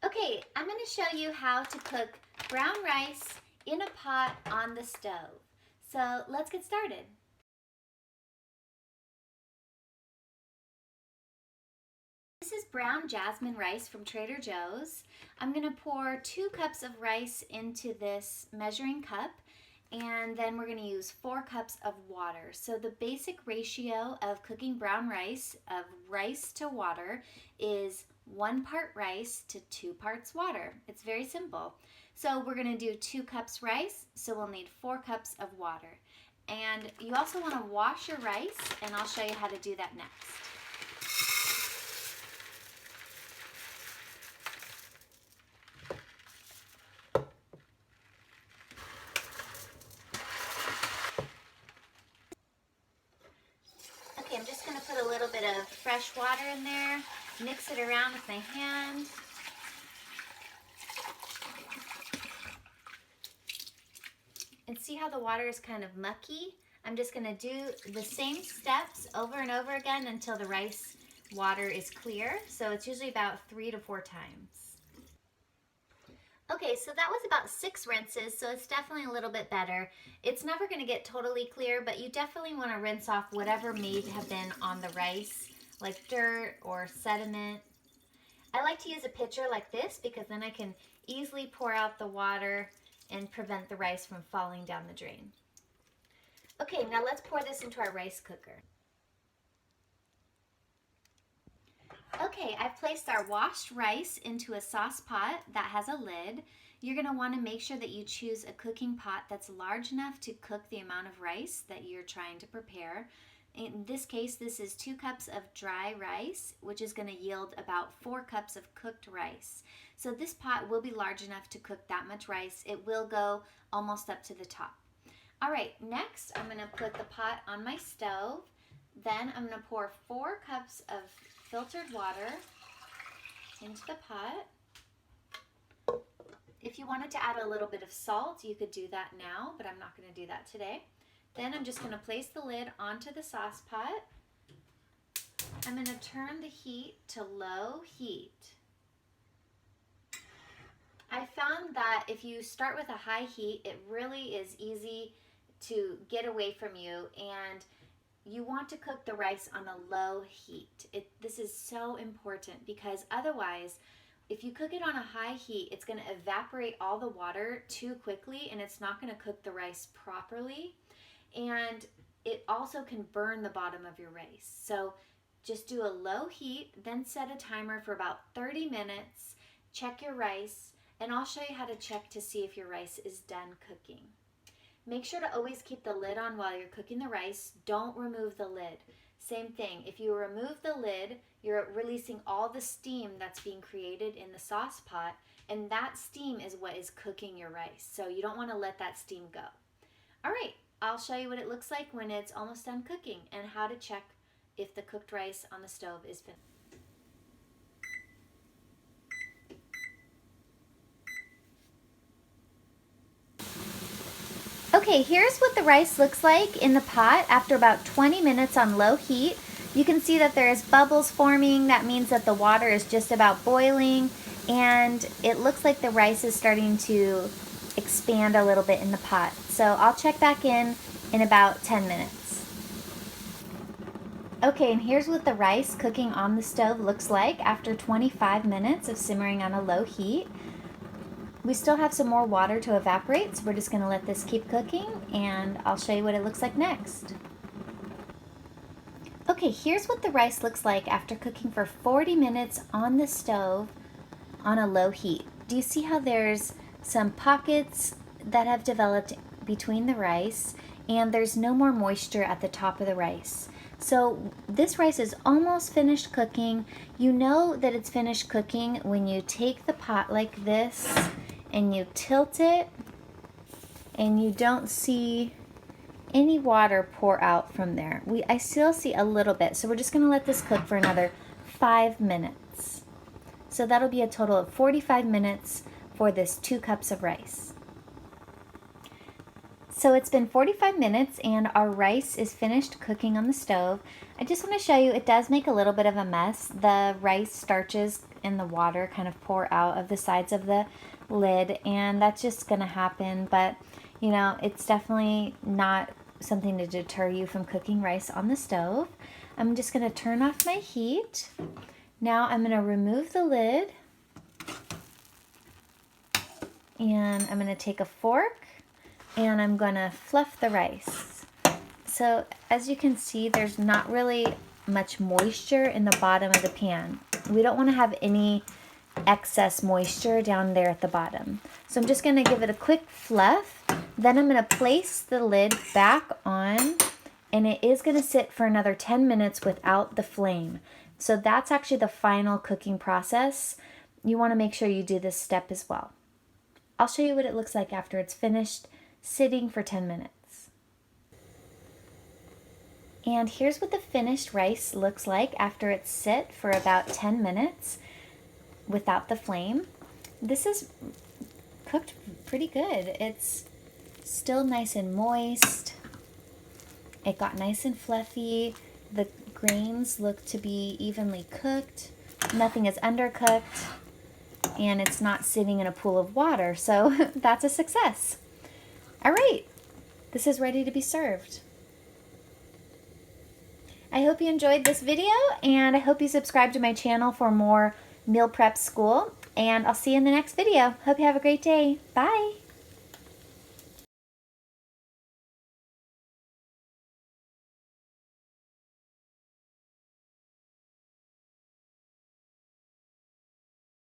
Okay, I'm going to show you how to cook brown rice in a pot on the stove. So let's get started. This is brown jasmine rice from Trader Joe's. I'm going to pour 2 cups of rice into this measuring cup, and then we're going to use 4 cups of water. So the basic ratio of cooking brown rice, of rice to water, is 1 part rice to 2 parts water. It's very simple. So we're going to do 2 cups rice, so we'll need 4 cups of water. And you also want to wash your rice, and I'll show you how to do that next. Okay, I'm just going to put a little bit of fresh water in there, mix it around with my hand. And see how the water is kind of mucky? I'm just going to do the same steps over and over again until the rice water is clear. So it's usually about 3 to 4 times. Okay, so that was about 6 rinses, so it's definitely a little bit better. It's never going to get totally clear, but you definitely want to rinse off whatever may have been on the rice, like dirt or sediment. I like to use a pitcher like this because then I can easily pour out the water and prevent the rice from falling down the drain. Okay, now let's pour this into our rice cooker. Okay, I've placed our washed rice into a sauce pot that has a lid. You're going to want to make sure that you choose a cooking pot that's large enough to cook the amount of rice that you're trying to prepare. In this case, this is 2 cups of dry rice, which is going to yield about 4 cups of cooked rice. So this pot will be large enough to cook that much rice. It will go almost up to the top. All right, next I'm going to put the pot on my stove. Then I'm going to pour 4 cups of filtered water into the pot. If you wanted to add a little bit of salt, you could do that now, but I'm not going to do that today. Then I'm just going to place the lid onto the sauce pot. I'm going to turn the heat to low heat. I found that if you start with a high heat, it really is easy to get away from you, and you want to cook the rice on a low heat. This is so important because otherwise, if you cook it on a high heat, it's going to evaporate all the water too quickly, and it's not going to cook the rice properly. And it also can burn the bottom of your rice. So just do a low heat, then set a timer for about 30 minutes, check your rice, and I'll show you how to check to see if your rice is done cooking. Make sure to always keep the lid on while you're cooking the rice. Don't remove the lid. Same thing, if you remove the lid, you're releasing all the steam that's being created in the sauce pot, and that steam is what is cooking your rice. So you don't want to let that steam go. All right. I'll show you what it looks like when it's almost done cooking and how to check if the cooked rice on the stove is finished. Okay, here's what the rice looks like in the pot after about 20 minutes on low heat. You can see that there's bubbles forming. That means that the water is just about boiling, and it looks like the rice is starting to expand a little bit in the pot. So I'll check back in about 10 minutes. Okay, and here's what the rice cooking on the stove looks like after 25 minutes of simmering on a low heat. We still have some more water to evaporate, so we're just going to let this keep cooking, and I'll show you what it looks like next. Okay, here's what the rice looks like after cooking for 40 minutes on the stove on a low heat. Do you see how there's some pockets that have developed between the rice, and there's no more moisture at the top of the rice? So this rice is almost finished cooking. You know that it's finished cooking when you take the pot like this and you tilt it, and you don't see any water pour out from there. I still see a little bit, so we're just going to let this cook for another 5 minutes. So that'll be a total of 45 minutes for this 2 cups of rice. So it's been 45 minutes and our rice is finished cooking on the stove. I just want to show you, it does make a little bit of a mess. The rice starches and the water kind of pour out of the sides of the lid, and that's just going to happen. But you know, it's definitely not something to deter you from cooking rice on the stove. I'm just going to turn off my heat. Now I'm going to remove the lid, and I'm going to take a fork and I'm going to fluff the rice. So as you can see, there's not really much moisture in the bottom of the pan. We don't want to have any excess moisture down there at the bottom. So I'm just going to give it a quick fluff. Then I'm going to place the lid back on, and it is going to sit for another 10 minutes without the flame. So that's actually the final cooking process. You want to make sure you do this step as well. I'll show you what it looks like after it's finished sitting for 10 minutes. And here's what the finished rice looks like after it's sit for about 10 minutes without the flame. This is cooked pretty good. It's still nice and moist. It got nice and fluffy. The grains look to be evenly cooked. Nothing is undercooked. And it's not sitting in a pool of water. So that's a success. All right, this is ready to be served. I hope you enjoyed this video, and I hope you subscribe to my channel for more meal prep school, and I'll see you in the next video. Hope you have a great day. Bye.